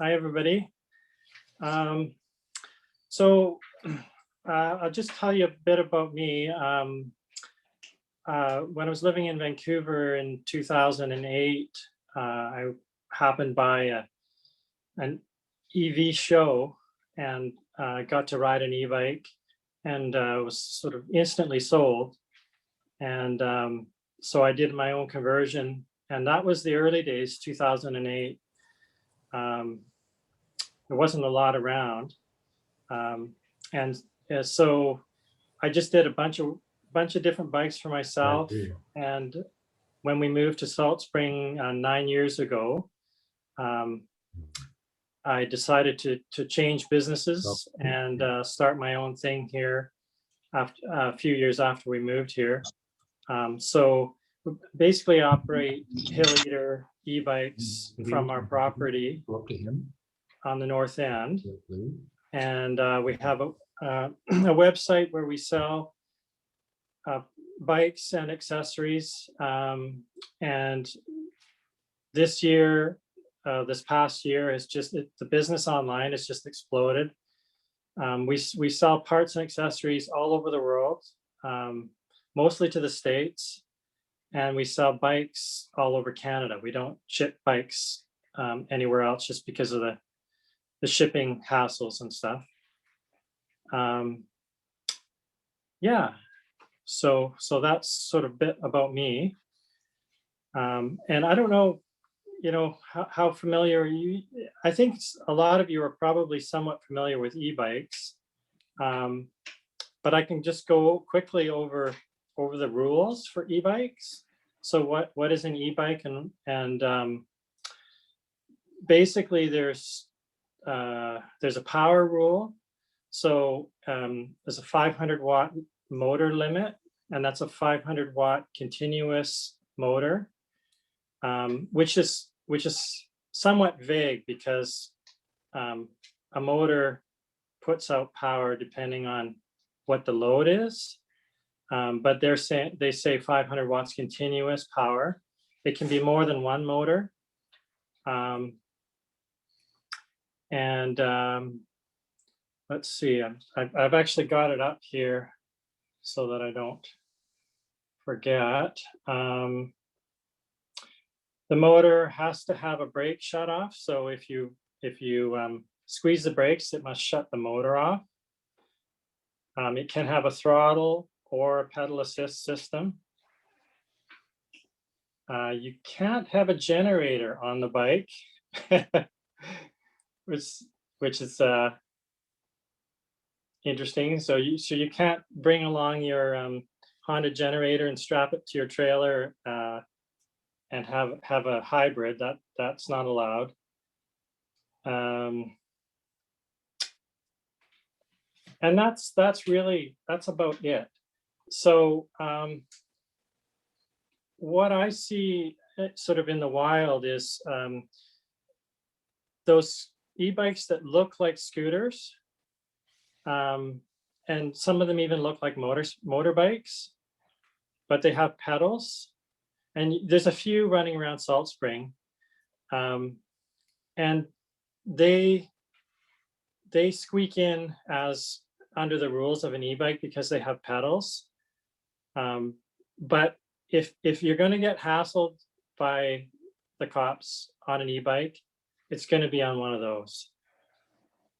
Hi, everybody. Um, so I'll just tell you a bit about me. When I was living in Vancouver in 2008, I happened by an EV show and got to ride an e-bike and was sort of instantly sold. And so I did my own conversion, and that was the early days, 2008. There wasn't a lot around. And so I just did a bunch of different bikes for myself. And when we moved to Salt Spring 9 years ago, I decided to change businesses and start my own thing here after a few years after we moved here. So we basically operate Hill Eater e-bikes from our property on the north end. And we have a website where we sell bikes and accessories. And this year, this past year, is just the business online has just exploded. We sell parts and accessories all over the world, mostly to the States, and we sell bikes all over Canada. We don't ship bikes anywhere else just because of the shipping hassles and stuff. Yeah, so that's sort of a bit about me. And I don't know, how familiar you, I think a lot of you are probably somewhat familiar with e-bikes. But I can just go quickly over the rules for e-bikes. So what is an e-bike? And basically there's a power rule. So there's a 500 watt motor limit, and that's a 500 watt continuous motor, which is somewhat vague because a motor puts out power depending on what the load is. But they say 500 watts continuous power. It can be more than one motor. Let's see, I've actually got it up here so that I don't forget. The motor has to have a brake shut off. So if you squeeze the brakes, it must shut the motor off. It can have a throttle or a pedal assist system. You can't have a generator on the bike, which is interesting. So you can't bring along your Honda generator and strap it to your trailer and have a hybrid. That's not allowed. And that's about it. So what I see sort of in the wild is those e-bikes that look like scooters, and some of them even look like motorbikes, but they have pedals. And there's a few running around Salt Spring, and they squeak in as under the rules of an e-bike because they have pedals. But if you're going to get hassled by the cops on an e-bike, it's going to be on one of those.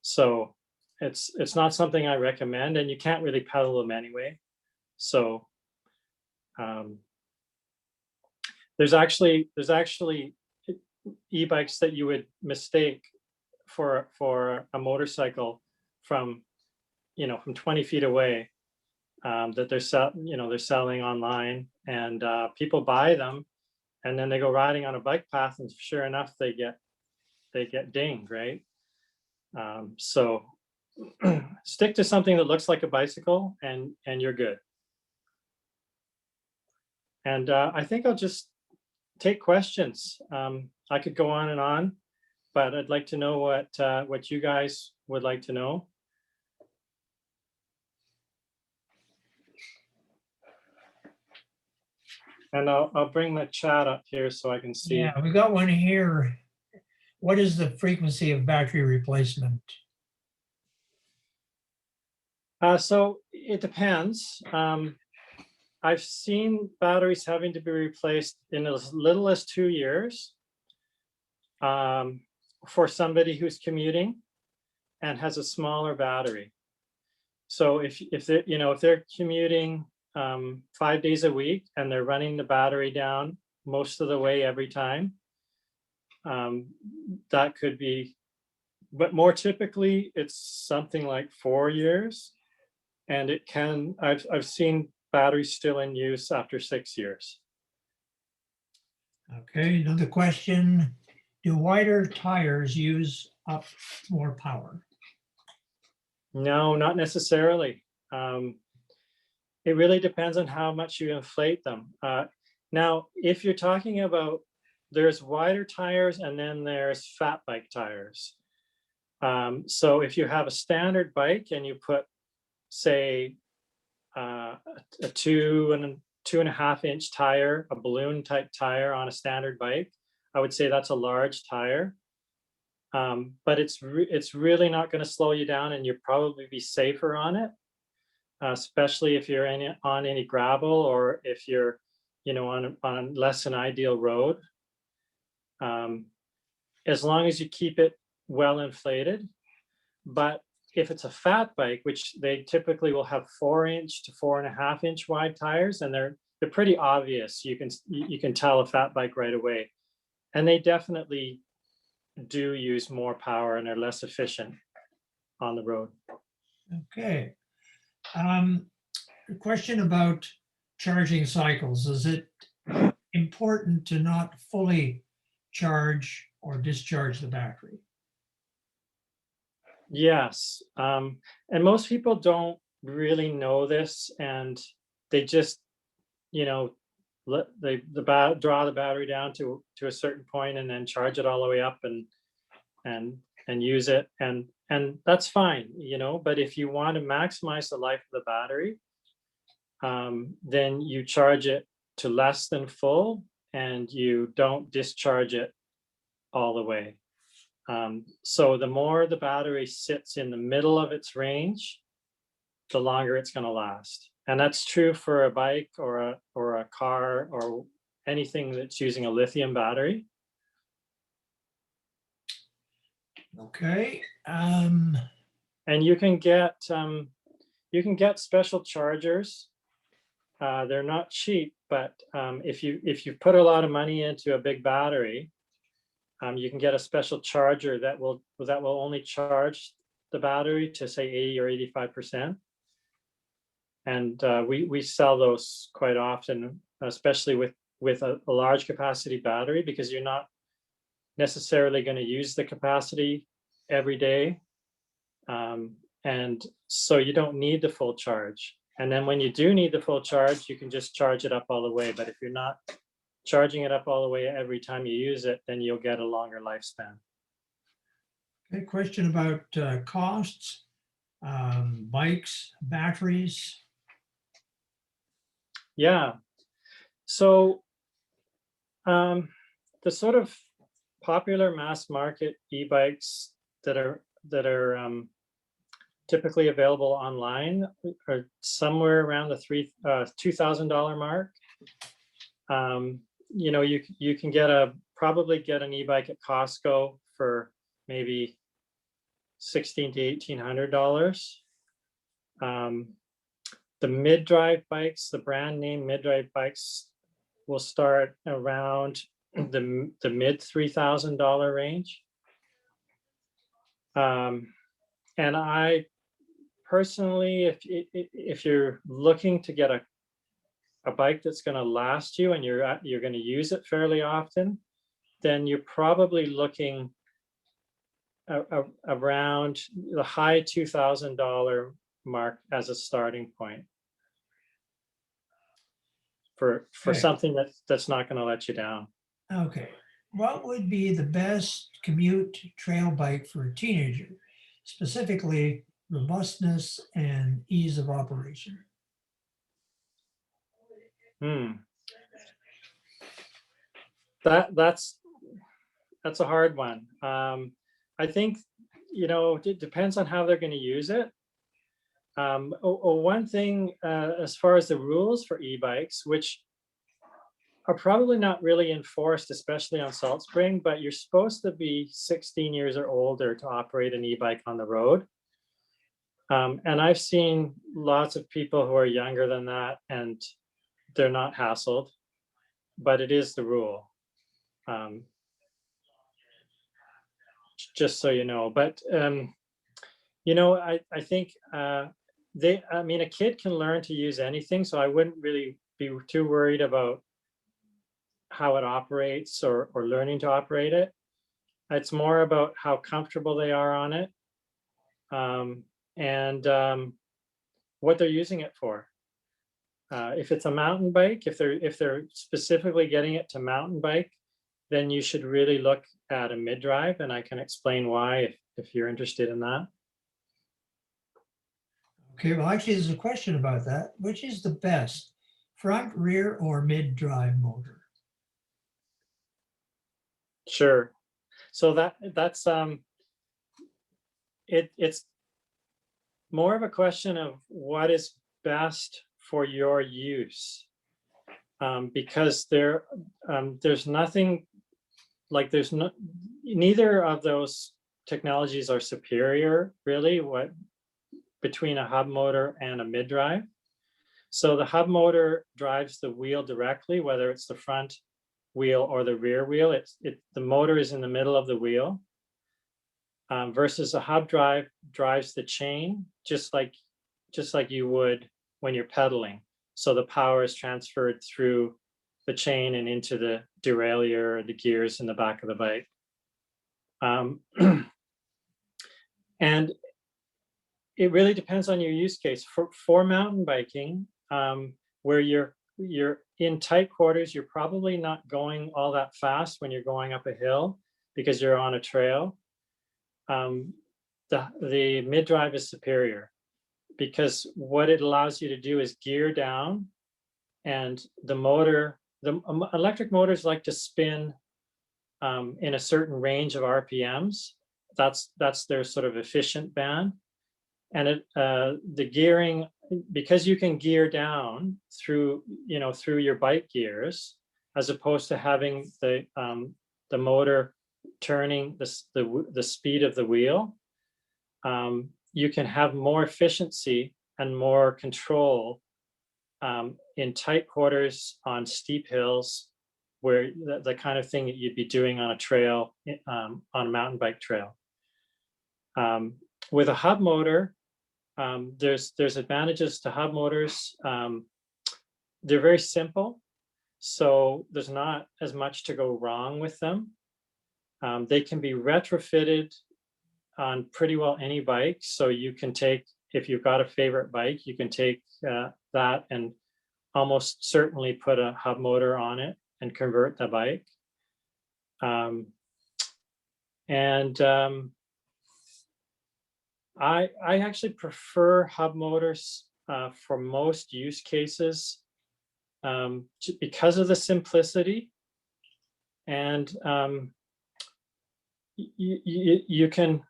So it's not something I recommend, and you can't really pedal them anyway. So there's actually e-bikes that you would mistake for a motorcycle from 20 feet away, that they're selling online, and people buy them, and then they go riding on a bike path, and sure enough they get dinged, right? So stick to something that looks like a bicycle, and you're good. And I think I'll just take questions. I could go on and on, but I'd like to know what you guys would like to know. And I'll bring the chat up here so I can see. Yeah, we got one here. what is the frequency of battery replacement? So it depends. I've seen batteries having to be replaced in as little as 2 years for somebody who's commuting and has a smaller battery. So if they're, if they're commuting 5 days a week and they're running the battery down most of the way every time, that could be, but more typically it's something like 4 years. And it can, I've seen batteries still in use after 6 years. Okay, another question. Do wider tires use up more power? No, not necessarily. It really depends on how much you inflate them. Now, if you're talking about, there's wider tires and then there's fat bike tires. So if you have a standard bike and you put, say, a 2.5 inch tire, a balloon type tire on a standard bike, I would say that's a large tire. But it's really not going to slow you down, and you'll probably be safer on it, especially if you're on any gravel or if you're, on less an ideal road. As long as you keep it well inflated. But if it's a fat bike, which they typically will have 4-inch to 4.5 inch wide tires, and they're pretty obvious. You can tell a fat bike right away, and they definitely do use more power and are less efficient on the road. Okay. A question about charging cycles. Is it important to not fully charge or discharge the battery? Yes. And most people don't really know this, and they just, draw the battery down to a certain point and then charge it all the way up and use it. And that's fine, but if you want to maximize the life of the battery, then you charge it to less than full and you don't discharge it all the way. So the more the battery sits in the middle of its range, the longer it's going to last. And that's true for a bike or a car or anything that's using a lithium battery. Okay. And you can get special chargers. They're not cheap, but if you put a lot of money into a big battery, you can get a special charger that will only charge the battery to say 80 or 85%. And we sell those quite often, especially with a large capacity battery, because you're not necessarily going to use the capacity every day. And so you don't need the full charge. And then when you do need the full charge, you can just charge it up all the way. But if you're not charging it up all the way every time you use it, then you'll get a longer lifespan. Okay, question about costs, bikes, batteries. Yeah. So the sort of popular mass market e-bikes that are typically available online are somewhere around the $2,000 mark. You can probably get an e-bike at Costco for maybe $1,600 to $1,800. The mid-drive bikes, the brand name mid-drive bikes, will start around the mid $3,000 range. And I personally, if you're looking to get a bike that's going to last you and you're going to use it fairly often, then you're probably looking around the high $2,000 mark as a starting point for Okay. something that's not going to let you down. Okay. What would be the best commute trail bike for a teenager, specifically robustness and ease of operation? That's That's a hard one. I think, it depends on how they're going to use it. One thing, as far as the rules for e-bikes, which are probably not really enforced, especially on Salt Spring, but you're supposed to be 16 years or older to operate an e-bike on the road. And I've seen lots of people who are younger than that, and they're not hassled, but it is the rule. Just so you know. But I think a kid can learn to use anything, so I wouldn't really be too worried about how it operates or learning to operate it. It's more about how comfortable they are on it, and what they're using it for. If it's a mountain bike, if they're specifically getting it to mountain bike, then you should really look at a mid-drive, and I can explain why if you're interested in that. Okay, well, actually, there's a question about that. Which is the best, front, rear, or mid-drive motor? Sure. So that's it's more of a question of what is best for your use, because there's nothing like neither of those technologies are superior really between a hub motor and a mid-drive. So the hub motor drives the wheel directly, whether it's the front wheel or the rear wheel. The motor is in the middle of the wheel, versus a hub drive drives the chain just like you would when you're pedaling. So the power is transferred through the chain and into the derailleur, the gears in the back of the bike. And it really depends on your use case. For mountain biking, where you're in tight quarters, you're probably not going all that fast when you're going up a hill because you're on a trail. The mid-drive is superior because what it allows you to do is gear down, and the electric motors like to spin in a certain range of RPMs. That's their sort of efficient band. And the gearing, because you can gear down through your bike gears, as opposed to having the motor turning the speed of the wheel, you can have more efficiency and more control in tight quarters on steep hills, where the kind of thing that you'd be doing on a trail, on a mountain bike trail. With a hub motor, there's advantages to hub motors. They're very simple, so there's not as much to go wrong with them. They can be retrofitted on pretty well any bike. So you can take, if you've got a favorite bike, you can take that and almost certainly put a hub motor on it and convert the bike. I actually prefer hub motors for most use cases, because of the simplicity, and you can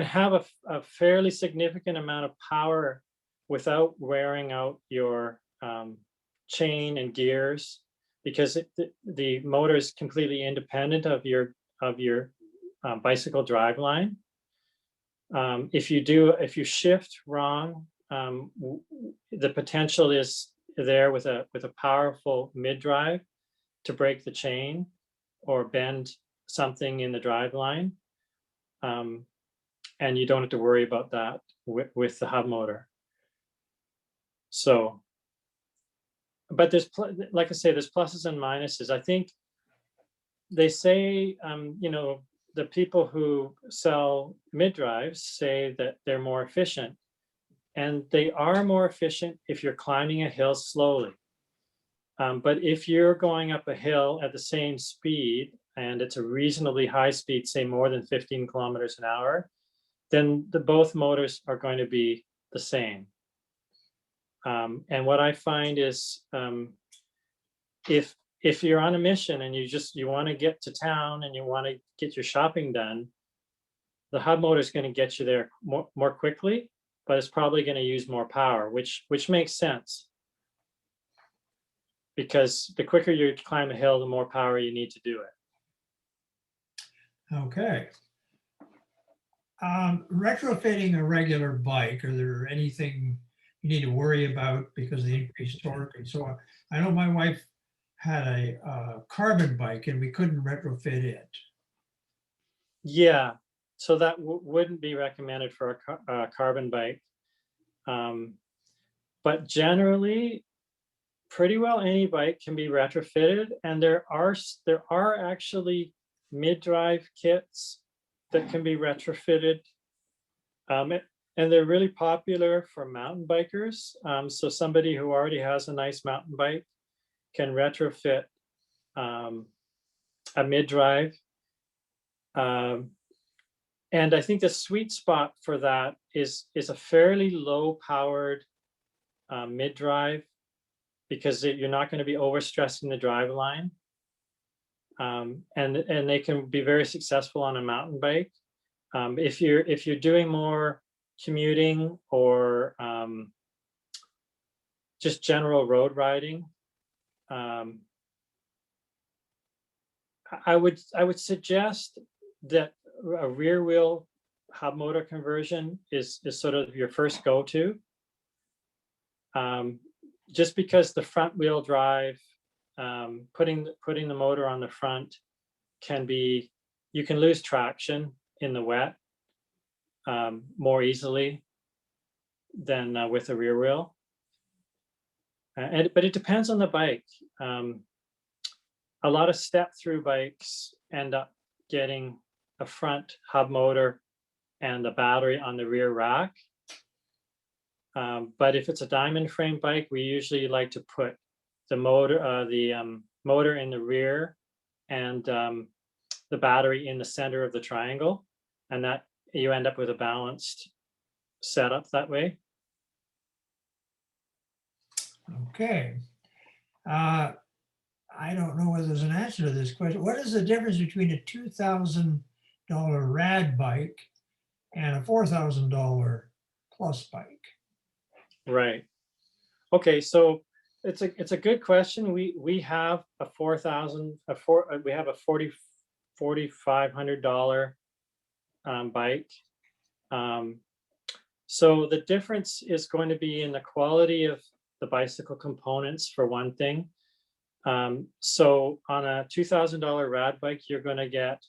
have a fairly significant amount of power without wearing out your chain and gears, because the motor is completely independent of your bicycle driveline. If you shift wrong, the potential is there with a powerful mid-drive to break the chain or bend something in the driveline, and you don't have to worry about that with the hub motor. So, but like I say, there's pluses and minuses. I think they say, the people who sell mid-drives say that they're more efficient, and they are more efficient if you're climbing a hill slowly. But if you're going up a hill at the same speed, and it's a reasonably high speed, say more than 15 kilometers an hour, then both motors are going to be the same. And what I find is, if if you're on a mission and you want to get to town and you want to get your shopping done, the hub motor is going to get you there more quickly, but it's probably going to use more power, which makes sense, because the quicker you climb a hill, the more power you need to do it. Okay. Retrofitting a regular bike, are there anything you need to worry about because of the increased torque and so on? I know my wife had a carbon bike and we couldn't retrofit it. Yeah, so that wouldn't be recommended for a carbon bike. But generally, pretty well any bike can be retrofitted, and there are actually mid-drive kits that can be retrofitted, and they're really popular for mountain bikers. So somebody who already has a nice mountain bike can retrofit a mid-drive. And I think the sweet spot for that is a fairly low-powered mid-drive, because you're not going to be overstressing the drive line. And they can be very successful on a mountain bike. If you're doing more commuting or just general road riding, I would suggest that a rear wheel hub motor conversion is sort of your first go-to. Just because the front wheel drive, putting the motor on the front you can lose traction in the wet more easily than with a rear wheel. But it depends on the bike. A lot of step-through bikes end up getting a front hub motor and the battery on the rear rack. But if it's a diamond frame bike, we usually like to put the motor in the rear and the battery in the center of the triangle, and that you end up with a balanced setup that way. Okay. I don't know whether there's an answer to this question. What is the difference between a $2,000 rad bike and a $4,000 plus bike? Right. Okay, so it's a good question. We have a $4,500 bike. So the difference is going to be in the quality of the bicycle components, for one thing. So on a $2,000 rad bike, you're going to get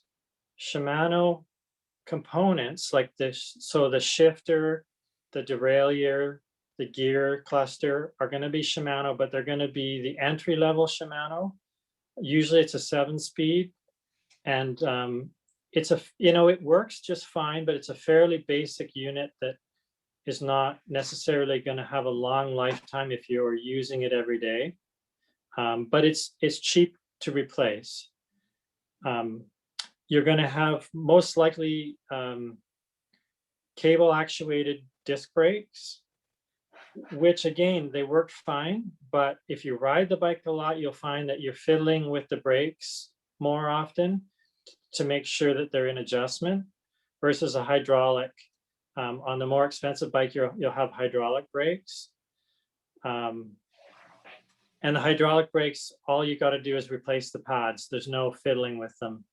Shimano components like this. So the shifter, the derailleur, the gear cluster are going to be Shimano, but they're going to be the entry level Shimano. Usually it's a 7-speed, and it works just fine, but it's a fairly basic unit that is not necessarily going to have a long lifetime if you're using it every day. But it's cheap to replace. You're going to have most likely cable actuated disc brakes, which again, they work fine, but if you ride the bike a lot, you'll find that you're fiddling with the brakes more often to make sure that they're in adjustment, versus a hydraulic. On the more expensive bike, you'll have hydraulic brakes. And the hydraulic brakes, all you got to do is replace the pads. There's no fiddling with them.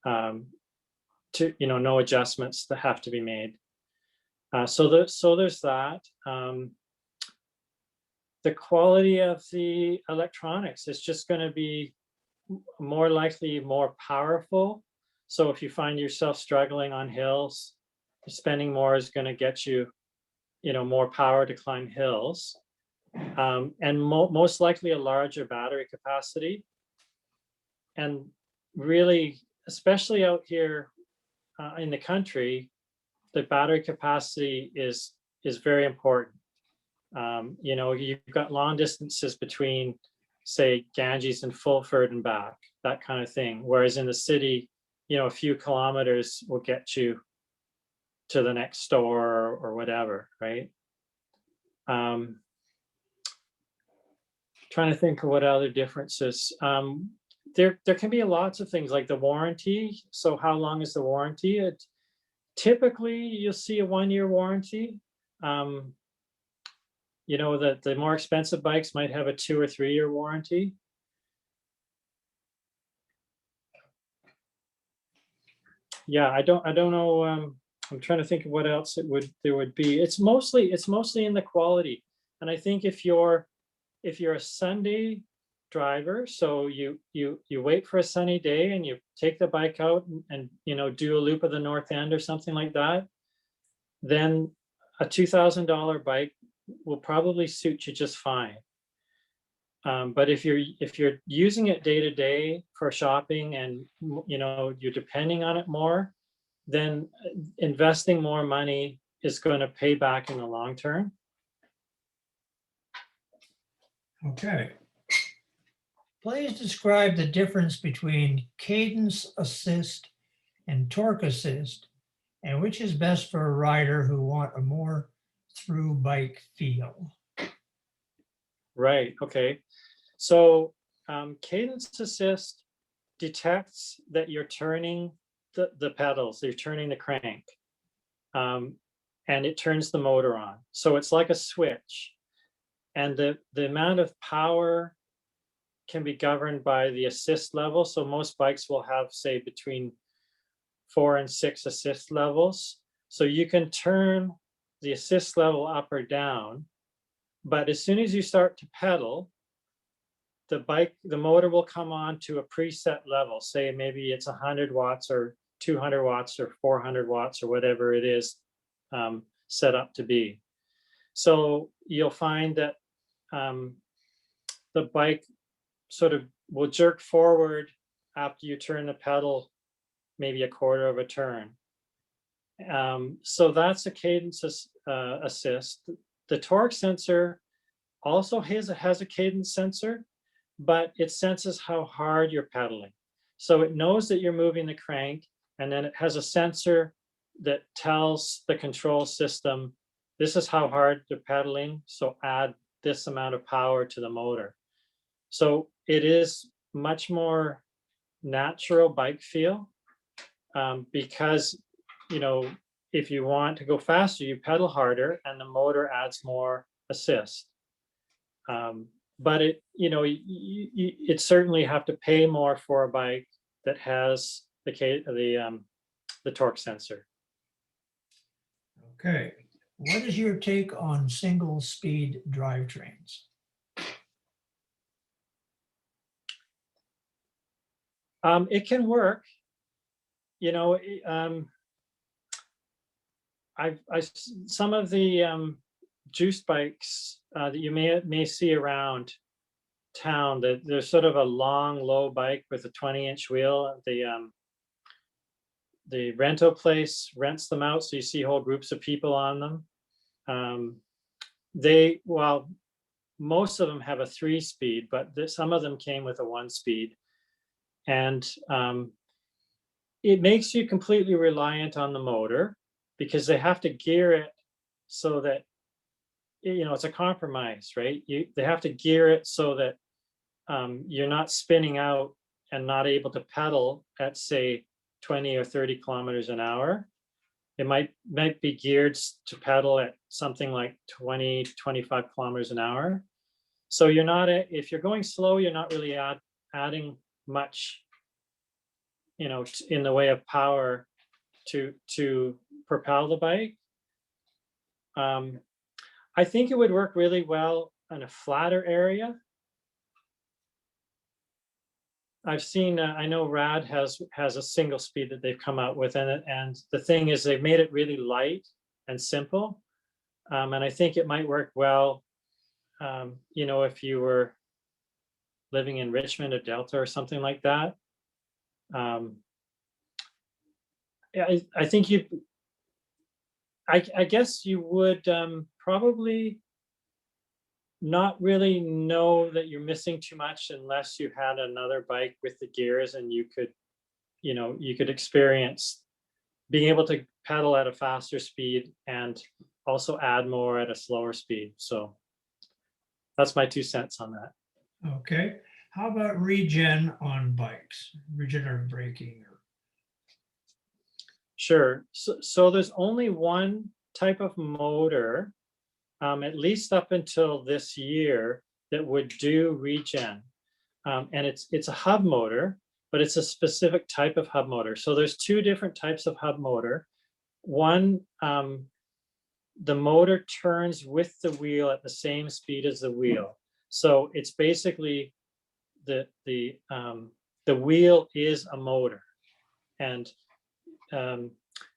No adjustments that have to be made. So there's that. The quality of the electronics is just going to be more likely more powerful. So if you find yourself struggling on hills, spending more is going to get you, more power to climb hills, and most likely a larger battery capacity. And really, especially out here in the country, the battery capacity is very important. You've got long distances between, say, Ganges and Fulford and back, that kind of thing. Whereas in the city, a few kilometers will get you to the next store or whatever, right? Trying to think of what other differences. There can be lots of things like the warranty. So how long is the warranty? Typically, you'll see a 1-year warranty. You know, that the more expensive bikes might have a 2 or 3-year warranty. Yeah, I don't know. I'm trying to think of what else there would be. It's mostly in the quality. And I think if you're a Sunday driver, so you wait for a sunny day and you take the bike out and you know, do a loop of the North End or something like that, then a $2,000 bike will probably suit you just fine. But if you're using it day to day for shopping and you know, you're depending on it more, then investing more money is going to pay back in the long term. Okay. Please describe the difference between cadence assist and torque assist, and which is best for a rider who want a more through bike feel. Right. Okay. So cadence assist detects that you're turning the pedals, you're turning the crank, and it turns the motor on. So it's like a switch. And the amount of power can be governed by the assist level. So most bikes will have, say, between 4 and 6 assist levels. So you can turn the assist level up or down, but as soon as you start to pedal, the motor will come on to a preset level. Say maybe it's 100 watts or 200 watts or 400 watts or whatever it is set up to be. So you'll find that the bike sort of will jerk forward after you turn the pedal maybe a quarter of a turn. So that's a cadence assist. The torque sensor also has a cadence sensor, but it senses how hard you're pedaling. So it knows that you're moving the crank, and then it has a sensor that tells the control system, this is how hard you're pedaling, so add this amount of power to the motor. So it is much more natural bike feel, because, you know, if you want to go faster, you pedal harder and the motor adds more assist. But it, you know, it certainly have to pay more for a bike that has the torque sensor. Okay. What is your take on single speed drivetrains? It can work. You know, some of the juice bikes that you may see around town, that there's sort of a long, low bike with a 20-inch wheel. The rental place rents them out, so you see whole groups of people on them. Well, most of them have a 3-speed, but some of them came with a 1-speed, and it makes you completely reliant on the motor because they have to gear it so that, you know, it's a compromise, right? They have to gear it so that you're not spinning out and not able to pedal at, say, 20 or 30 kilometers an hour. It might be geared to pedal at something like 20, 25 kilometers an hour. So you're not, if you're going slow, you're not really adding much, you know, in the way of power to propel the bike. I think it would work really well in a flatter area. I've seen, I know Rad has a single speed that they've come out with, and the thing is they've made it really light and simple. And I think it might work well, you know, if you were living in Richmond or Delta or something like that. I think I guess you would probably not really know that you're missing too much unless you had another bike with the gears, and you could, you know, you could experience being able to pedal at a faster speed and also add more at a slower speed. So that's my 2 cents on that. Okay. How about regen on bikes, regenerative braking? Sure. So there's only one type of motor, at least up until this year, that would do regen. And it's a hub motor, but it's a specific type of hub motor. So there's two different types of hub motor. One, the motor turns with the wheel at the same speed as the wheel. So it's basically the wheel is a motor. And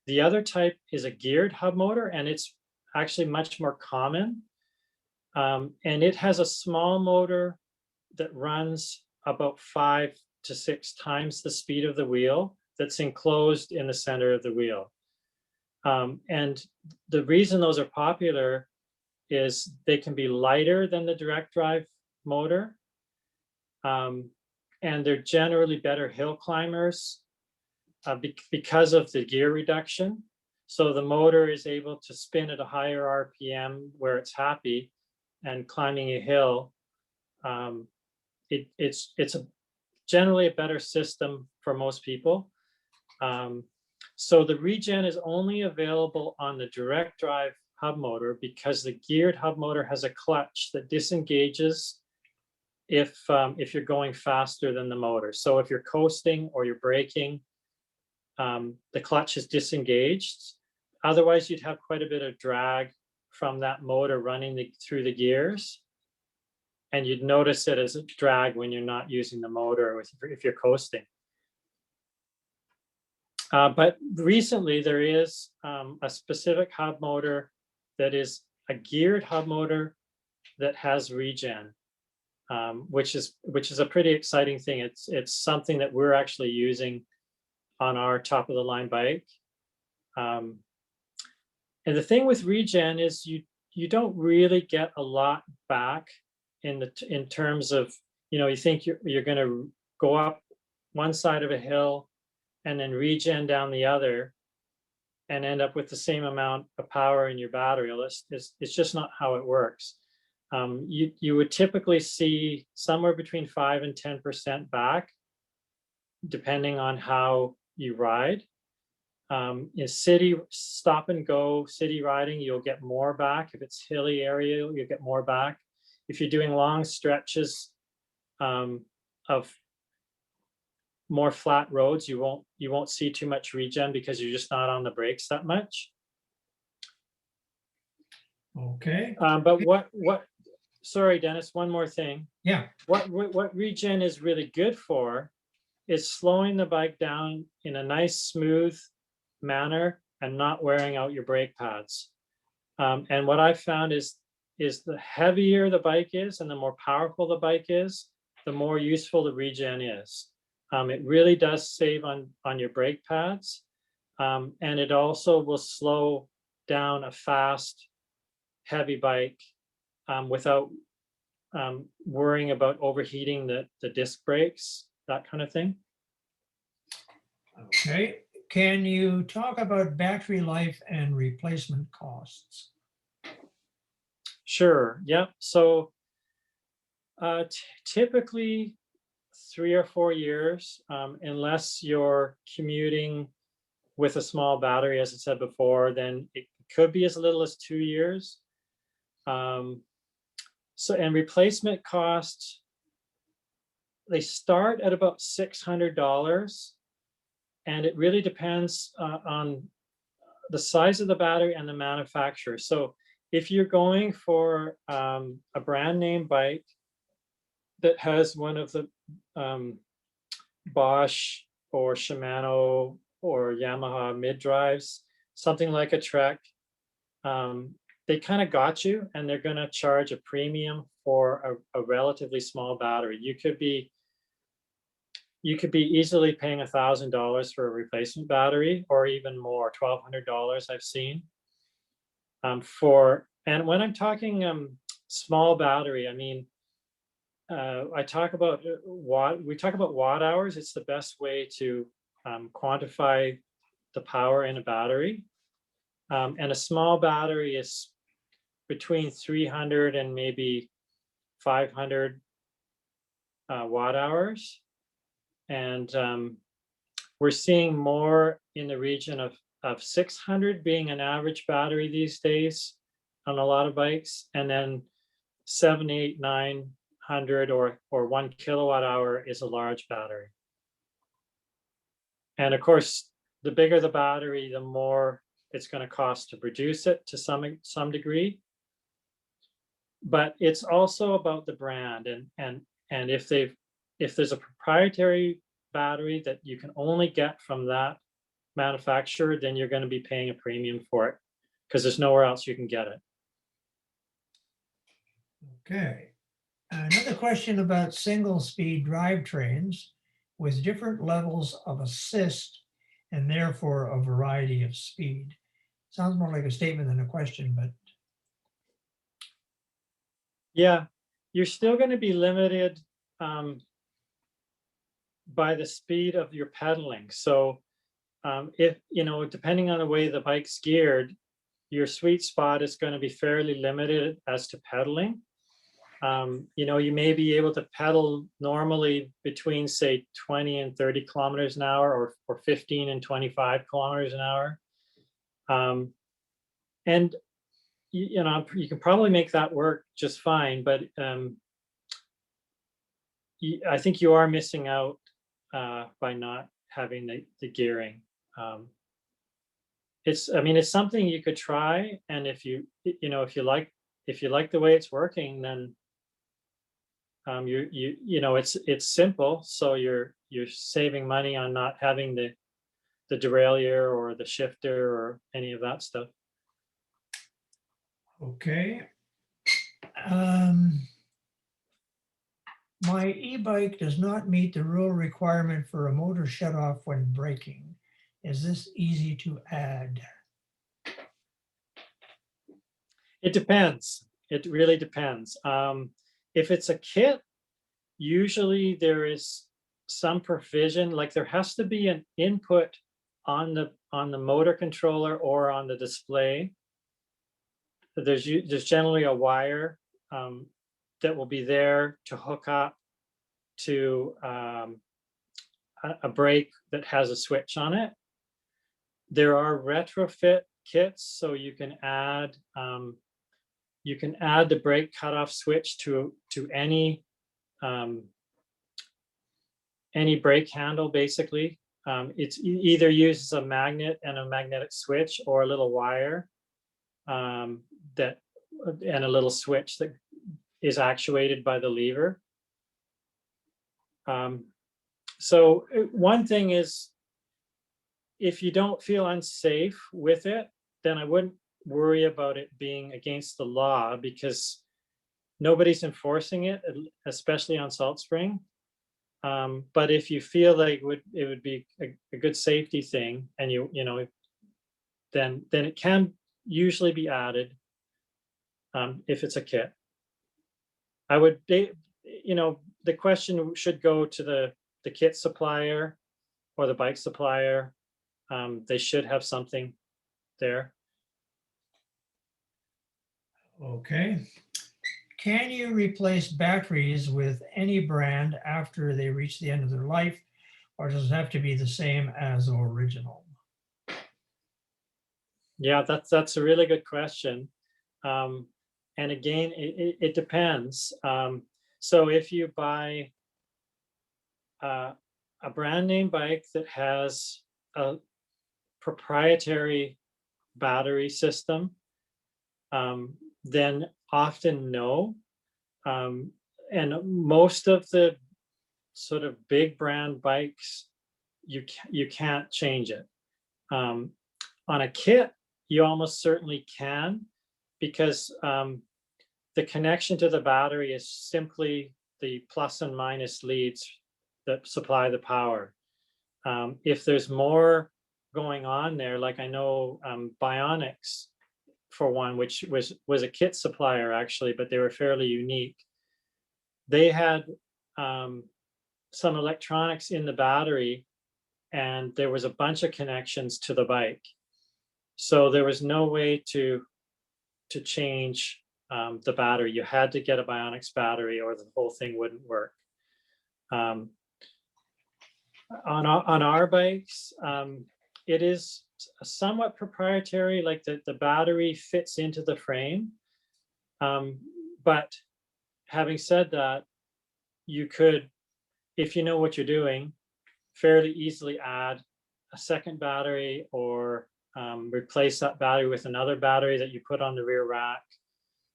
the other type is a geared hub motor, and it's actually much more common. And it has a small motor that runs about 5 to 6 times the speed of the wheel that's enclosed in the center of the wheel. And the reason those are popular is they can be lighter than the direct drive motor. And they're generally better hill climbers because of the gear reduction. So the motor is able to spin at a higher RPM where it's happy, and climbing a hill, it's generally a better system for most people. So the regen is only available on the direct drive hub motor because the geared hub motor has a clutch that disengages if you're going faster than the motor. So if you're coasting or you're braking, the clutch is disengaged. Otherwise, you'd have quite a bit of drag from that motor running through the gears. And you'd notice it as a drag when you're not using the motor if you're coasting. But recently there is a specific hub motor that is a geared hub motor that has regen, which is a pretty exciting thing. It's something that we're actually using on our top of the line bike. And the thing with regen is you don't really get a lot back in terms of, you think you're going to go up one side of a hill and then regen down the other and end up with the same amount of power in your battery. It's just not how it works. You would typically see somewhere between 5 and 10% back, depending on how you ride. In city stop and go city riding, you'll get more back. If it's hilly area, you'll get more back. If you're doing long stretches of more flat roads, you won't see too much regen because you're just not on the brakes that much. Okay. But sorry, Dennis, one more thing. Yeah. What regen is really good for is slowing the bike down in a nice, smooth manner and not wearing out your brake pads. And what I've found is the heavier the bike is and the more powerful the bike is, the more useful the regen is. It really does save on your brake pads. And it also will slow down a fast, heavy bike without worrying about overheating the disc brakes, that kind of thing. Okay. Can you talk about battery life and replacement costs? Sure. Yep. So typically 3 or 4 years, unless you're commuting with a small battery, as I said before, then it could be as little as 2 years. And replacement costs, they start at about $600, and it really depends on the size of the battery and the manufacturer. So if you're going for a brand name bike that has one of the Bosch or Shimano or Yamaha mid drives, something like a Trek, they kind of got you, and they're going to charge a premium for a relatively small battery. You could be easily paying $1,000 for a replacement battery, or even more, $1,200 I've seen. And when I'm talking small battery, I mean, we talk about watt hours. It's the best way to quantify the power in a battery. And a small battery is between 300 and maybe 500 watt hours. And we're seeing more in the region of 600 being an average battery these days on a lot of bikes, and then 7, 8, 900 or 1 kilowatt hour is a large battery. And of course, the bigger the battery, the more it's going to cost to produce it to some degree. But it's also about the brand, and if there's a proprietary battery that you can only get from that manufacturer, then you're going to be paying a premium for it because there's nowhere else you can get it. Okay. Another question about single speed drivetrains with different levels of assist and therefore a variety of speed. Sounds more like a statement than a question, but Yeah, you're still going to be limited by the speed of your pedaling. So if, depending on the way the bike's geared, your sweet spot is going to be fairly limited as to pedaling. You may be able to pedal normally between, say, 20 and 30 kilometers an hour, or 15 and 25 kilometers an hour. And you can probably make that work just fine, but I think you are missing out by not having the gearing. It's something you could try, and if you like the way it's working, then it's simple, so you're saving money on not having the derailleur or the shifter or any of that stuff. okay. My e-bike does not meet the rule requirement for a motor shutoff when braking. Is this easy to add? It depends. It really depends. If it's a kit, usually there is some provision, like there has to be an input on the motor controller or on the display. There's generally a wire that will be there to hook up to a brake that has a switch on it. There are retrofit kits, so you can add the brake cutoff switch to any brake handle, basically. It's either uses a magnet and a magnetic switch, or a little wire and a little switch that is actuated by the lever. So one thing is, if you don't feel unsafe with it, then I wouldn't worry about it being against the law, because nobody's enforcing it, especially on Salt Spring. But if you feel like it would be a good safety thing, and then it can usually be added if it's a kit. I would, the question should go to the kit supplier or the bike supplier. They should have something there. Okay. Can you replace batteries with any brand after they reach the end of their life, or does it have to be the same as original? Yeah, that's a really good question. And again, it depends. So if you buy a brand name bike that has a proprietary battery system, then often no. And most of the sort of big brand bikes, you can't change it. On a kit, you almost certainly can, because the connection to the battery is simply the plus and minus leads that supply the power. If there's more going on there, like I know Bionics, for one, which was a kit supplier actually, but they were fairly unique. They had some electronics in the battery, and there was a bunch of connections to the bike. So there was no way to change the battery. You had to get a Bionics battery, or the whole thing wouldn't work. Um, on our bikes, it is somewhat proprietary, like the battery fits into the frame. But having said that, you could, if you know what you're doing, fairly easily add a second battery or replace that battery with another battery that you put on the rear rack,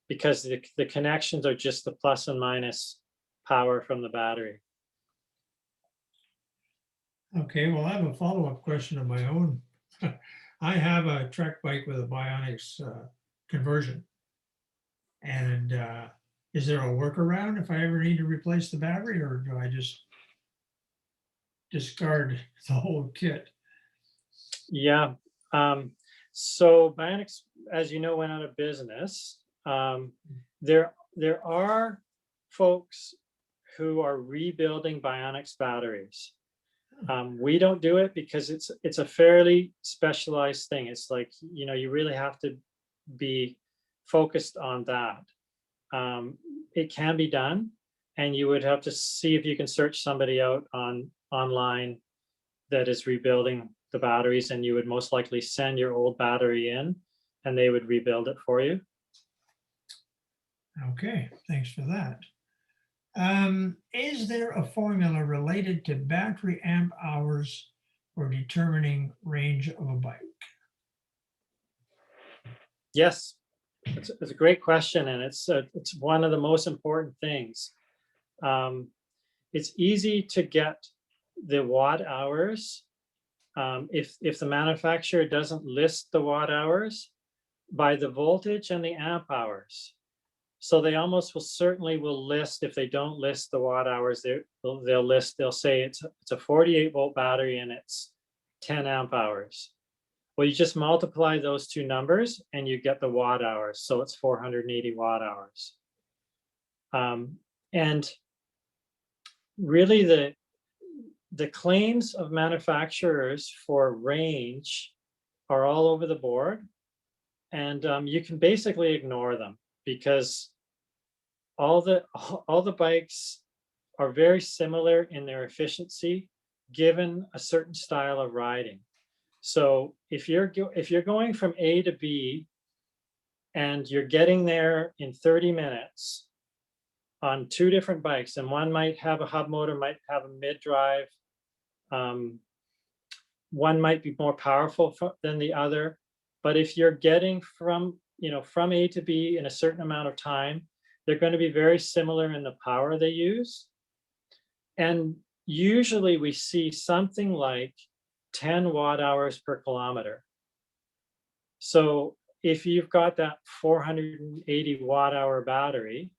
because the connections are just the plus and minus power from the battery. Okay, well, I have a follow-up question of my own. I have a trek bike with a Bionics conversion. And is there a workaround if I ever need to replace the battery, or do I just discard the whole kit? Yeah. So Bionics, as you know, went out of business. There are folks who are rebuilding Bionics batteries. We don't do it because it's a fairly specialized thing. It's like, you know, you really have to be focused on that. It can be done, and you would have to see if you can search somebody out online that is rebuilding the batteries, and you would most likely send your old battery in and they would rebuild it for you. Okay, thanks for that. Is there a formula related to battery amp hours for determining range of a bike? Yes, it's a great question, and it's one of the most important things. It's easy to get the watt hours if the manufacturer doesn't list the watt hours by the voltage and the amp hours. So they almost will certainly will list, if they don't list the watt hours, they'll say it's a 48 volt battery and it's 10 amp hours. Well, you just multiply those two numbers and you get the watt hours. So it's 480 watt hours. And really the claims of manufacturers for range are all over the board. And you can basically ignore them, because all the bikes are very similar in their efficiency given a certain style of riding. So if you're going from A to B and you're getting there in 30 minutes on two different bikes, and one might have a hub motor, might have a mid-drive, one might be more powerful than the other. But if you're getting from A to B in a certain amount of time, they're going to be very similar in the power they use. And usually we see something like 10 watt hours per kilometer. So if you've got that 480 watt hour battery,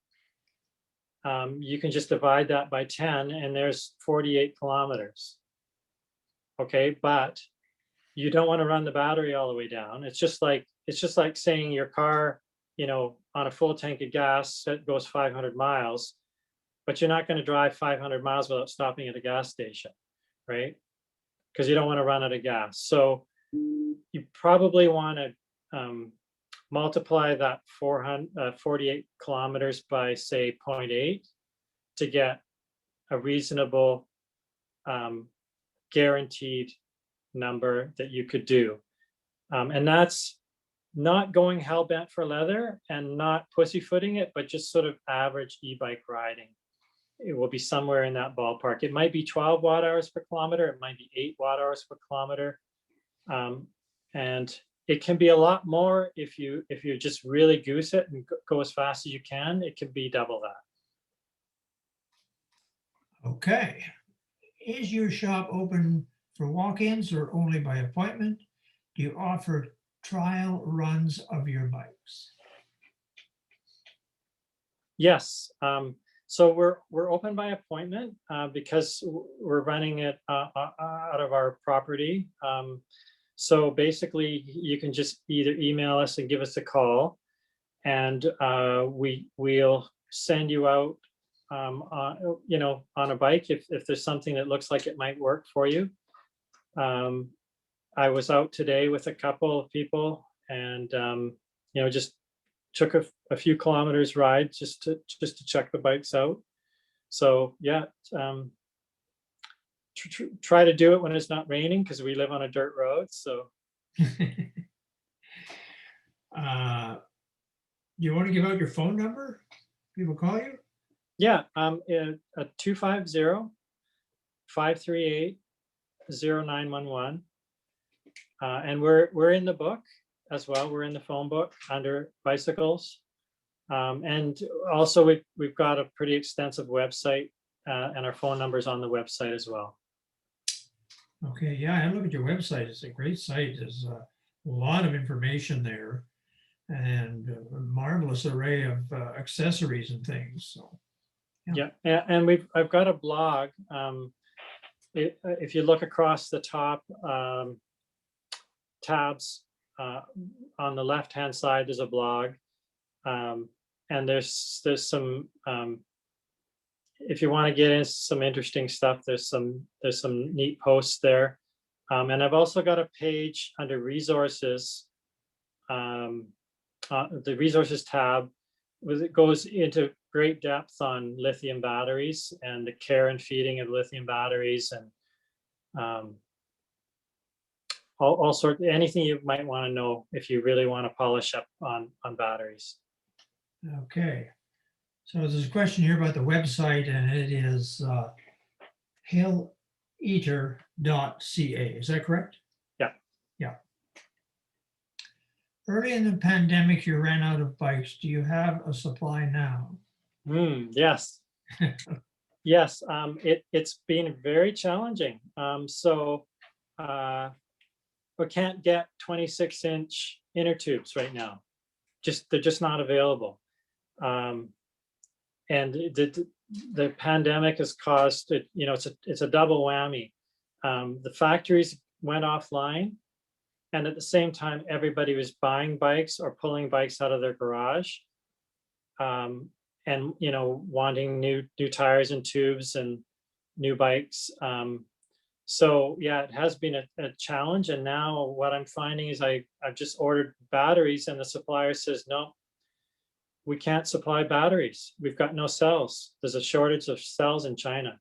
you can just divide that by 10 and there's 48 kilometers. Okay, but you don't want to run the battery all the way down. It's just like saying your car, on a full tank of gas that goes 500 miles, but you're not going to drive 500 miles without stopping at a gas station, right? Because you don't want to run out of gas. So you probably want to multiply that 48 kilometers by, say, 0.8 to get a reasonable guaranteed number that you could do. And that's not going hell bent for leather and not pussyfooting it, but just sort of average e-bike riding. It will be somewhere in that ballpark. It might be 12 watt hours per kilometer. It might be 8 watt hours per kilometer. And it can be a lot more if you just really goose it and go as fast as you can. It can be double that. Okay. Is your shop open for walk-ins or only by appointment? Do you offer trial runs of your bikes? Yes. So we're open by appointment because we're running it out of our property. So basically, you can just either email us and give us a call, and we'll send you out on a bike if there's something that looks like it might work for you. I was out today with a couple of people, and just took a few kilometers ride just to check the bikes out. So yeah, try to do it when it's not raining because we live on a dirt road. So You want to give out your phone number? People call you? yeah, 250-538-0911. And we're in the book as well. We're in the phone book under bicycles. And also we've got a pretty extensive website, and our phone number's on the website as well. Okay, yeah, I look at your website. It's a great site. There's a lot of information there and a marvelous array of accessories and things. So, Yeah, and I've got a blog. If you look across the top tabs on the left-hand side, there's a blog, and there's some. If you want to get into some interesting stuff, there's some neat posts there, and I've also got a page under resources, the resources tab, it goes into great depth on lithium batteries and the care and feeding of lithium batteries, and all sorts, anything you might want to know if you really want to polish up on batteries. okay. So there's a question here about the website, and it is haileater.ca. Is that correct? Yeah. Yeah. Early in the pandemic, you ran out of bikes. Do you have a supply now? Yes. Yes. It's been very challenging. So we can't get 26-inch inner tubes right now. They're just not available. And the pandemic has caused it, it's a double whammy. The factories went offline, and at the same time, everybody was buying bikes or pulling bikes out of their garage, and wanting new tires and tubes and new bikes. So yeah, it has been a challenge. And now what I'm finding is I've just ordered batteries, and the supplier says, no, we can't supply batteries. We've got no cells. There's a shortage of cells in China.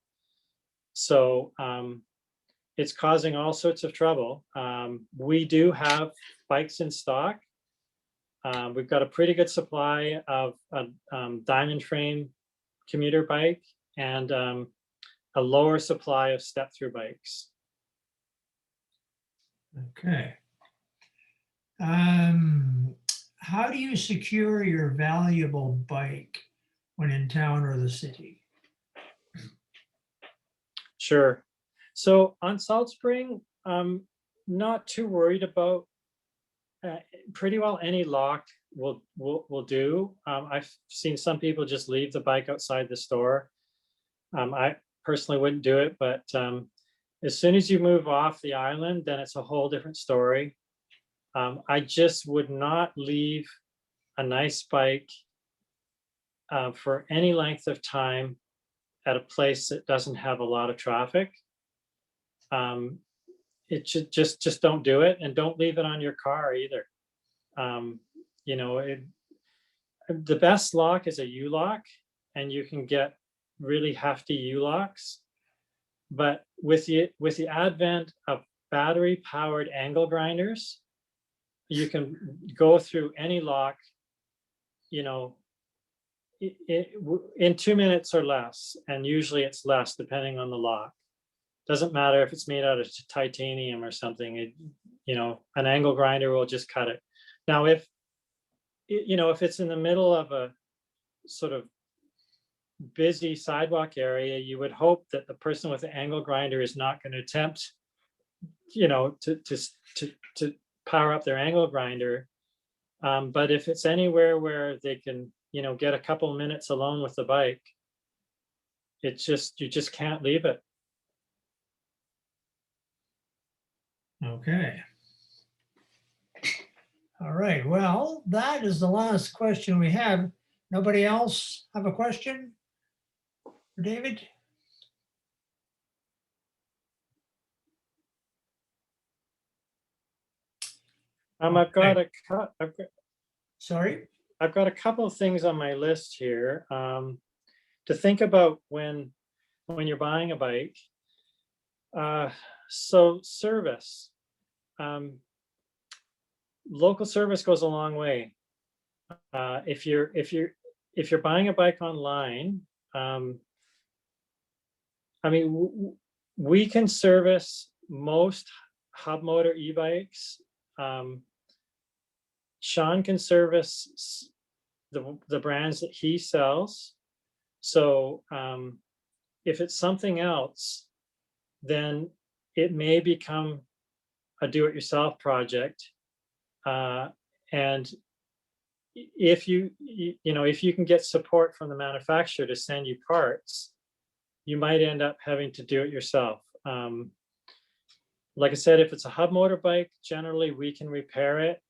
So it's causing all sorts of trouble. We do have bikes in stock. We've got a pretty good supply of a diamond frame commuter bike and a lower supply of step-through bikes. Okay. How do you secure your valuable bike when in town or the city? Sure. So on Salt Spring, not too worried about. Pretty well any lock will do. I've seen some people just leave the bike outside the store. I personally wouldn't do it, but as soon as you move off the island, then it's a whole different story. I just would not leave a nice bike for any length of time at a place that doesn't have a lot of traffic. It should just don't do it, and don't leave it on your car either. The best lock is a U-lock, and you can get really hefty U-locks. But with the advent of battery-powered angle grinders, you can go through any lock, in 2 minutes or less, and usually it's less depending on the lock. Doesn't matter if it's made out of titanium or something. An angle grinder will just cut it. Now, if it's in the middle of a sort of busy sidewalk area, you would hope that the person with the angle grinder is not going to attempt, to power up their angle grinder. But if it's anywhere where they can, get a couple minutes alone with the bike, you just can't leave it. Okay. All right. Well, that is the last question we have. Nobody else have a question for David? Sorry? I've got a couple of things on my list here to think about when you're buying a bike. So service, um, local service goes a long way. If you're buying a bike online, um, I mean, we can service most hub motor e-bikes. Um, Sean can service the brands that he sells. So if it's something else, then it may become a do-it-yourself project. And if if you can get support from the manufacturer to send you parts, you might end up having to do it yourself. Like I said, if it's a hub motor bike, generally we can repair it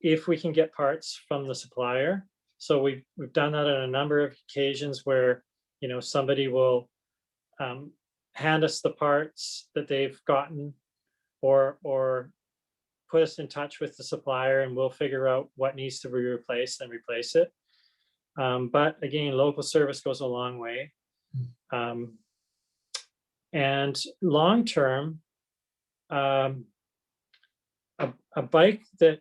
if we can get parts from the supplier. So we've done that on a number of occasions where somebody will hand us the parts that they've gotten, or put us in touch with the supplier, and we'll figure out what needs to be replaced and replace it. But again, local service goes a long way. And long term, a bike that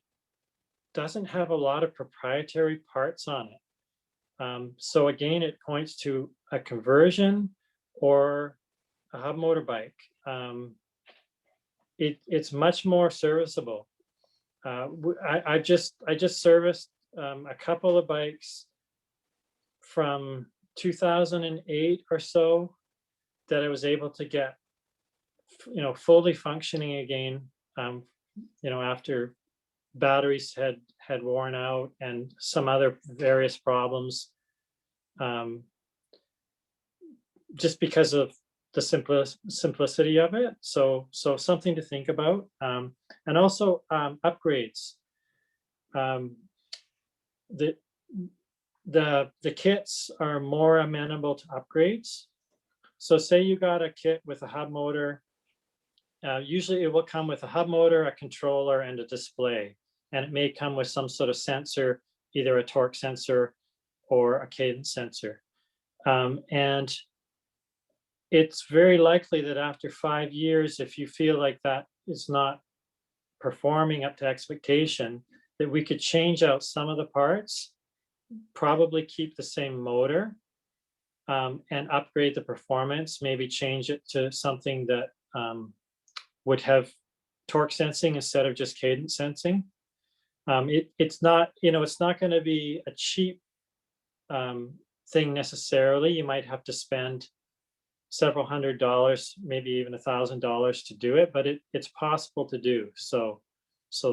doesn't have a lot of proprietary parts on it. So again, it points to a conversion or a hub motor bike. It's much more serviceable. I just serviced a couple of bikes from 2008 or so that I was able to get fully functioning again, after batteries had worn out and some other various problems, just because of the simplicity of it. So something to think about. And also upgrades. The kits are more amenable to upgrades. So say you got a kit with a hub motor. Usually it will come with a hub motor, a controller, and a display. And it may come with some sort of sensor, either a torque sensor or a cadence sensor. And it's very likely that after 5 years, if you feel like that is not performing up to expectation, that we could change out some of the parts, probably keep the same motor, and upgrade the performance, maybe change it to something that would have torque sensing instead of just cadence sensing. It's not going to be a cheap thing necessarily. You might have to spend several $100s, maybe even $1,000 to do it, but it's possible to do. So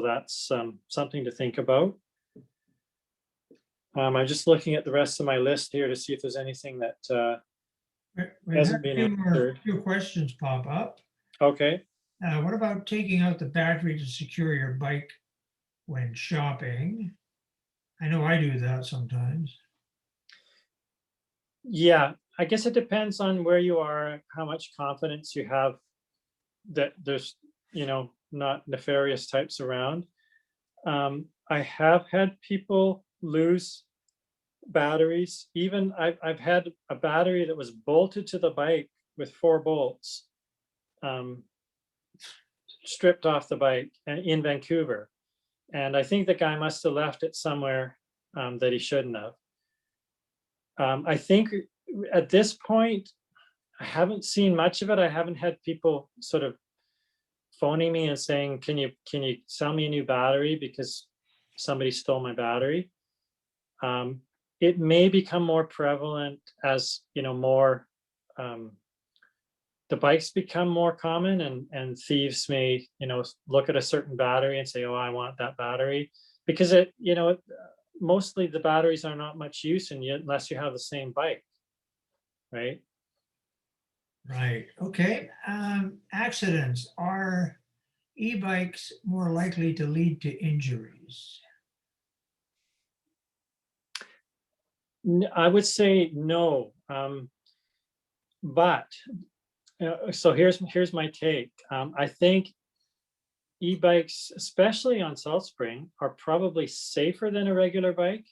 that's something to think about. I'm just looking at the rest of my list here to see if there's anything that We hasn't had been answered. few questions pop up. Okay. What about taking out the battery to secure your bike when shopping? I know I do that sometimes. Yeah, I guess it depends on where you are, how much confidence you have that there's, not nefarious types around. I have had people lose batteries. Even I've had a battery that was bolted to the bike with 4 bolts, stripped off the bike in Vancouver. And I think the guy must have left it somewhere that he shouldn't have. I think at this point, I haven't seen much of it. I haven't had people sort of phoning me and saying, can you sell me a new battery because somebody stole my battery. It may become more prevalent as more the bikes become more common, and thieves may look at a certain battery and say, oh, I want that battery, because mostly the batteries are not much use unless you have the same bike, right? Right. Okay. Accidents. Are e-bikes more likely to lead to injuries? I would say no. But so here's my take. I think e-bikes, especially on South Spring, are probably safer than a regular bike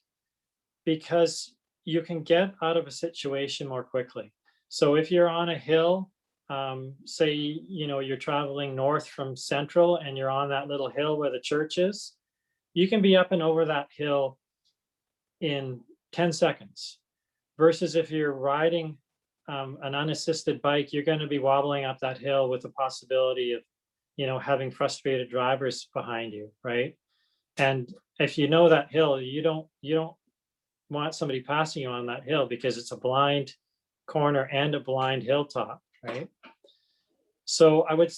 because you can get out of a situation more quickly. So if you're on a hill say, you're traveling north from Central and you're on that little hill where the church is, you can be up and over that hill in 10 seconds. Versus if you're riding an unassisted bike, you're going to be wobbling up that hill with the possibility of, having frustrated drivers behind you, right? And if you know that hill, you don't want somebody passing you on that hill because it's a blind corner and a blind hilltop, right? So I would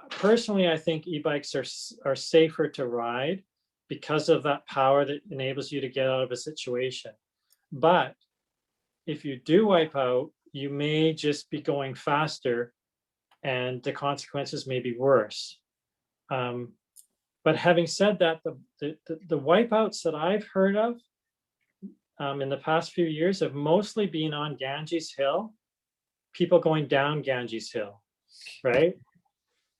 personally, I think e-bikes are safer to ride because of that power that enables you to get out of a situation. But if you do wipe out, you may just be going faster and the consequences may be worse. But having said that, the wipeouts that I've heard of in the past few years have mostly been on Ganges Hill, people going down Ganges Hill, right?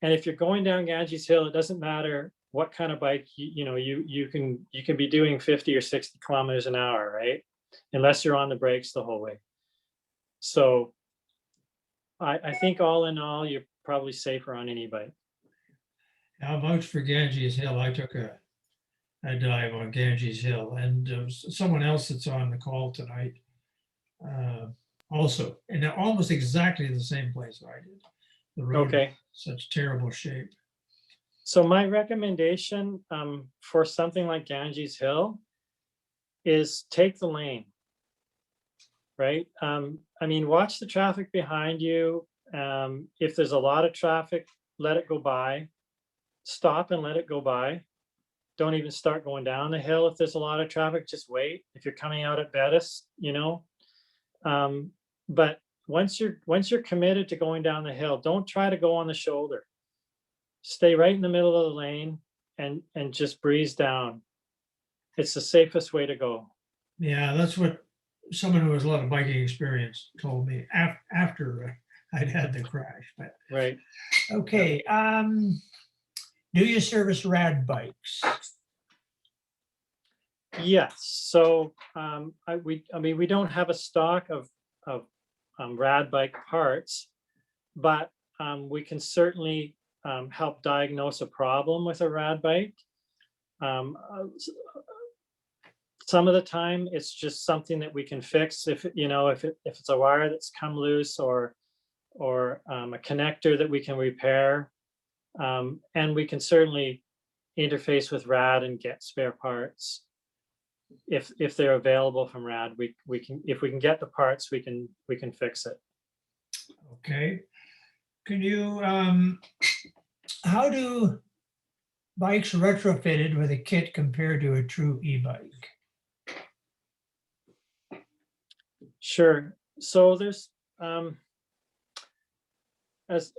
And if you're going down Ganges Hill, it doesn't matter what kind of bike, you can be doing 50 or 60 kilometers an hour, right? Unless you're on the brakes the whole way. So I think all in all, you're probably safer on any bike. I'll vouch for Ganges Hill. I took a dive on Ganges Hill, and someone else that's on the call tonight also, in almost exactly the same place I did. The road Okay. such terrible shape. So my recommendation for something like Ganges Hill is take the lane, right? I mean, watch the traffic behind you. If there's a lot of traffic, let it go by. Stop and let it go by. Don't even start going down the hill if there's a lot of traffic. Just wait. If you're coming out at Bettis, but once you're committed to going down the hill, don't try to go on the shoulder. Stay right in the middle of the lane and just breeze down. It's the safest way to go. Yeah, that's what someone who has a lot of biking experience told me after I'd had the crash. But Right. okay, do you service rad bikes? Yes. So we don't have a stock of rad bike parts, but we can certainly help diagnose a problem with a rad bike. Some of the time it's just something that we can fix if it's a wire that's come loose or a connector that we can repair. And we can certainly interface with rad and get spare parts if they're available from rad. We can, if we can get the parts, we can fix it. Okay. Can you, how do bikes retrofitted with a kit compare to a true e-bike? Sure. So there's as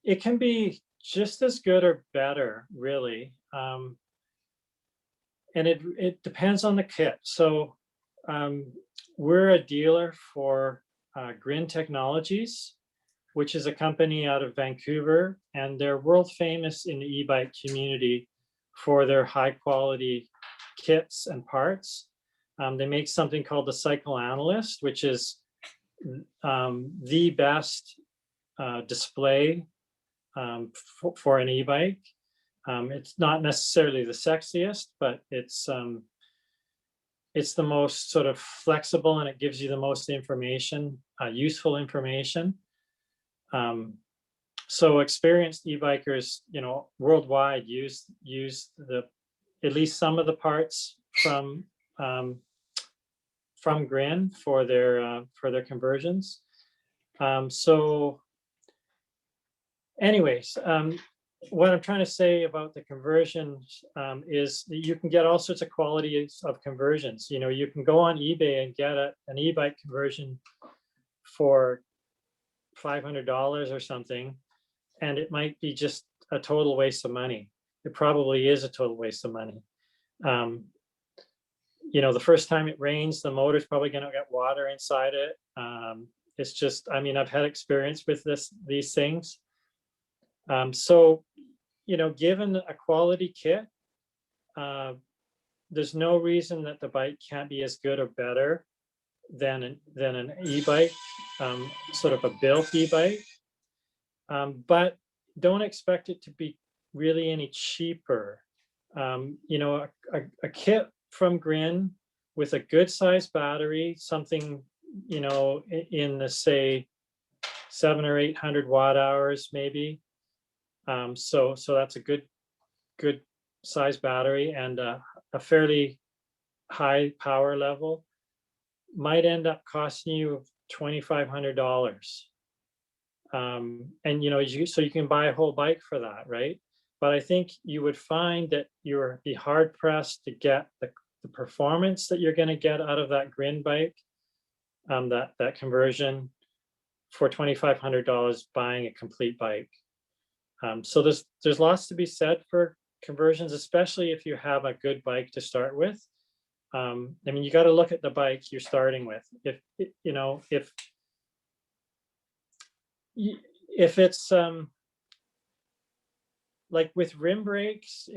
it can be just as good or better, really. And it depends on the kit. So we're a dealer for Grin Technologies, which is a company out of Vancouver, and they're world famous in the e-bike community for their high quality kits and parts. They make something called the Cycle Analyst, which is the best display for an e-bike. It's not necessarily the sexiest, but it's the most sort of flexible, and it gives you the most information, useful information. So experienced e-bikers, worldwide use at least some of the parts from Grin for their conversions. So anyways, what I'm trying to say about the conversions is that you can get all sorts of qualities of conversions. You can go on eBay and get an e-bike conversion for $500 or something, and it might be just a total waste of money. It probably is a total waste of money. The first time it rains, the motor's probably going to get water inside it. It's just, I've had experience with these things. So, given a quality kit, there's no reason that the bike can't be as good or better than an e-bike, sort of a built e-bike. But don't expect it to be really any cheaper. You know, a kit from Grin with a good sized battery, something, you know, in the say 700 or 800 watt hours maybe. So that's a good size battery and a fairly high power level might end up costing you $2,500. And you know, so you can buy a whole bike for that, right? But I think you would find that you'll be hard pressed to get the performance that you're going to get out of that Grin bike, that conversion for $2,500 buying a complete bike. So there's lots to be said for conversions, especially if you have a good bike to start with. I mean, you got to look at the bike you're starting with. If you know, if it's like with rim brakes,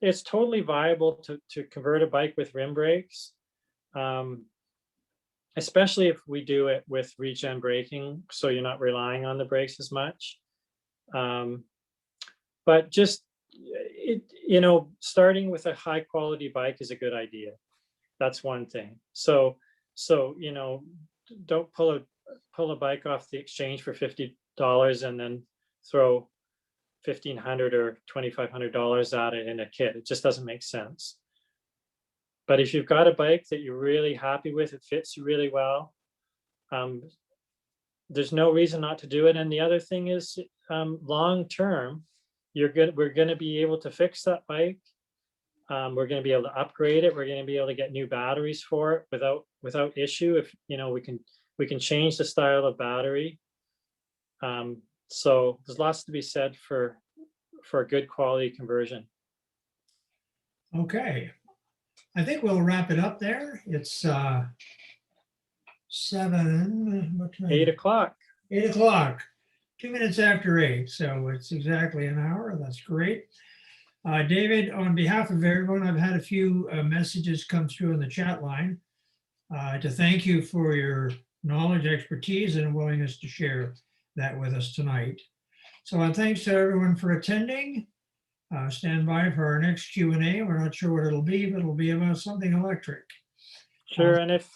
it's totally viable to convert a bike with rim brakes, especially if we do it with regen braking, so you're not relying on the brakes as much. But just you know, starting with a high quality bike is a good idea. That's one thing. So you know, don't pull a bike off the exchange for $50 and then throw $1,500 or $2,500 at it in a kit. It just doesn't make sense. But if you've got a bike that you're really happy with, it fits you really well, there's no reason not to do it. And the other thing is, long term, we're going to be able to fix that bike. We're going to be able to upgrade it. We're going to be able to get new batteries for it without issue. If you know, we can change the style of battery. So there's lots to be said for a good quality conversion. Okay. I think we'll wrap it up there. It's 8 o'clock. 8 o'clock, 2 minutes after 8. So it's exactly an hour. That's great. David, on behalf of everyone, I've had a few messages come through in the chat line to thank you for your knowledge, expertise, and willingness to share that with us tonight. So thanks to everyone for attending. Stand by for our next Q&A. We're not sure what it'll be, but it'll be about something electric. Sure. And if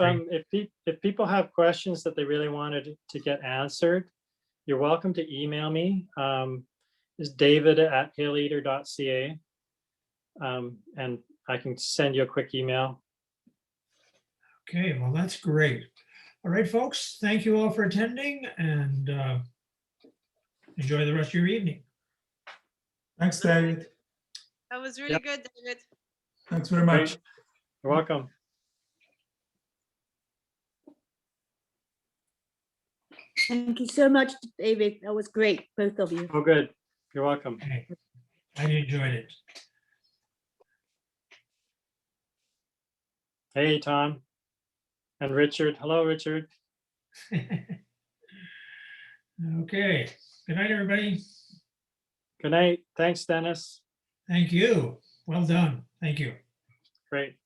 people have questions that they really wanted to get answered, you're welcome to email me. It's david@hilleater.ca. And I can send you a quick email. Okay, well, that's great. All right, folks, thank you all for attending and enjoy the rest of your evening. Thanks, David. That was really good, David. Thanks very much. Great. You're welcome. Thank you so much, David. That was great, both of you. Oh, good. You're welcome. Okay. I enjoyed it. Hey, Tom. And Richard. Hello, Richard. Okay. Good night, everybody. Good night. Thanks, Dennis. Thank you. Well done. Thank you. Great.